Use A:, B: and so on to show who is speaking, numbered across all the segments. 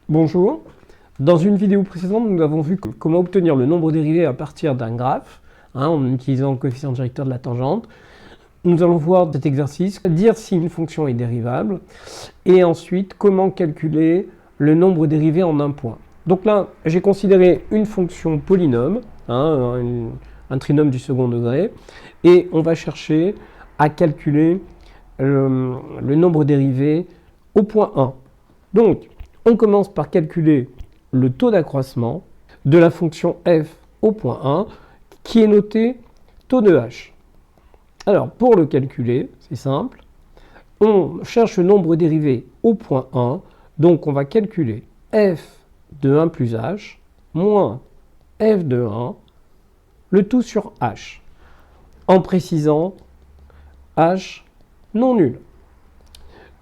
A: Bonjour. Dans une vidéo précédente, nous avons vu comment obtenir le nombre dérivé à partir d'un graphe, en utilisant le coefficient directeur de la tangente. Nous allons voir cet exercice, dire si une fonction est dérivable, et ensuite comment calculer le nombre dérivé en un point. Donc là, j'ai considéré une fonction polynôme, un trinôme du second degré, et on va chercher à calculer le nombre dérivé au point 1. Donc, on commence par calculer le taux d'accroissement de la fonction f au point 1, qui est noté taux de h. Alors, pour le calculer, c'est simple, on cherche le nombre dérivé au point 1, donc on va calculer f de 1 plus h moins f de 1, le tout sur h, en précisant h non nul.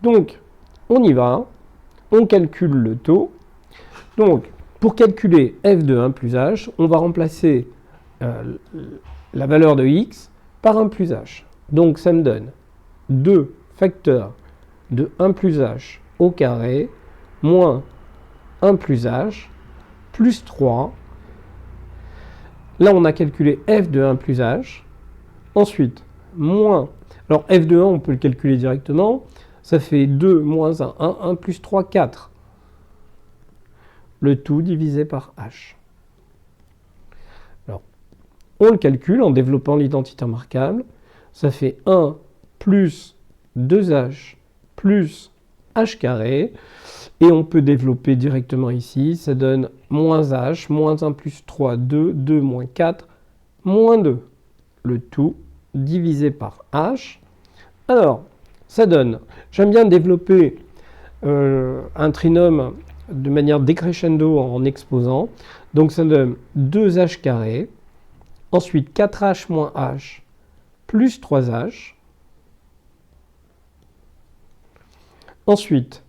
A: Donc, on y va. On calcule le taux. Donc, pour calculer f de 1 plus h, on va remplacer la valeur de x par 1 plus h. Donc, ça me donne 2 facteurs de 1 plus h au carré moins 1 plus h plus 3. Là, on a calculé f de 1 plus h. Ensuite, moins... Alors, f de 1, on peut le calculer directement. Ça fait 2 moins 1, 1 plus 3, 4. Le tout divisé par h. Alors, on le calcule en développant l'identité remarquable. Ça fait 1 plus 2h plus h carré. Et on peut développer directement ici. Ça donne moins h, moins 1 plus 3, 2, 2 moins 4, moins 2. Le tout divisé par h. Alors, ça donne, j'aime bien développer un trinôme de manière décrescendo en exposant. Donc ça donne 2h carré, ensuite 4h moins h plus 3h. Ensuite,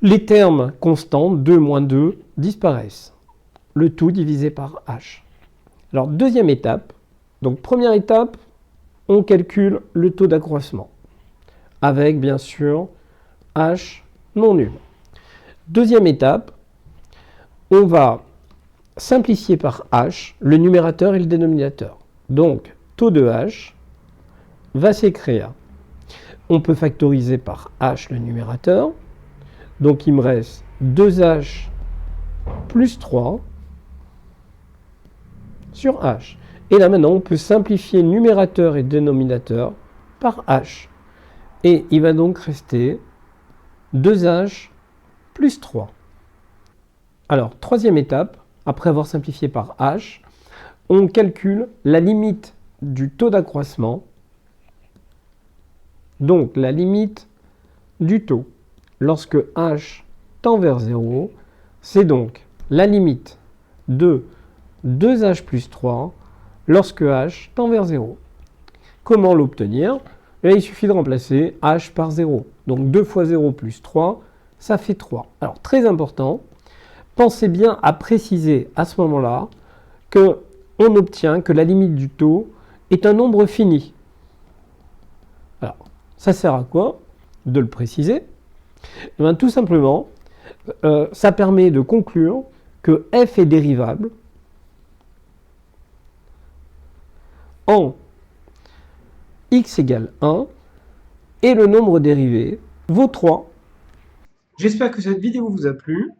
A: les termes constants, 2 moins 2, disparaissent. Le tout divisé par h. Alors, deuxième étape. Donc, première étape, on calcule le taux d'accroissement, avec bien sûr h non nul. Deuxième étape, on va simplifier par h le numérateur et le dénominateur. Donc, taux de h va s'écrire. On peut factoriser par h le numérateur. Donc, il me reste 2h plus 3 sur h. Et là, maintenant, on peut simplifier numérateur et dénominateur par h. Et il va donc rester 2h plus 3. Alors, troisième étape, après avoir simplifié par h, on calcule la limite du taux d'accroissement. Donc, la limite du taux lorsque h tend vers 0, c'est donc la limite de 2h plus 3 lorsque h tend vers 0. Comment l'obtenir ? Il suffit de remplacer h par 0. Donc 2 fois 0 plus 3, ça fait 3. Alors très important, pensez bien à préciser à ce moment-là qu'on obtient que la limite du taux est un nombre fini. Alors, ça sert à quoi de le préciser ? Tout simplement, ça permet de conclure que f est dérivable en x égale 1 et le nombre dérivé vaut 3. J'espère que cette vidéo vous a plu.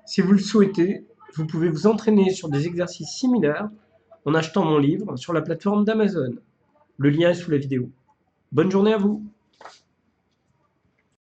A: Si vous le souhaitez, vous pouvez vous entraîner sur des exercices similaires en achetant mon livre sur la plateforme d'Amazon. Le lien est sous la vidéo. Bonne journée à vous!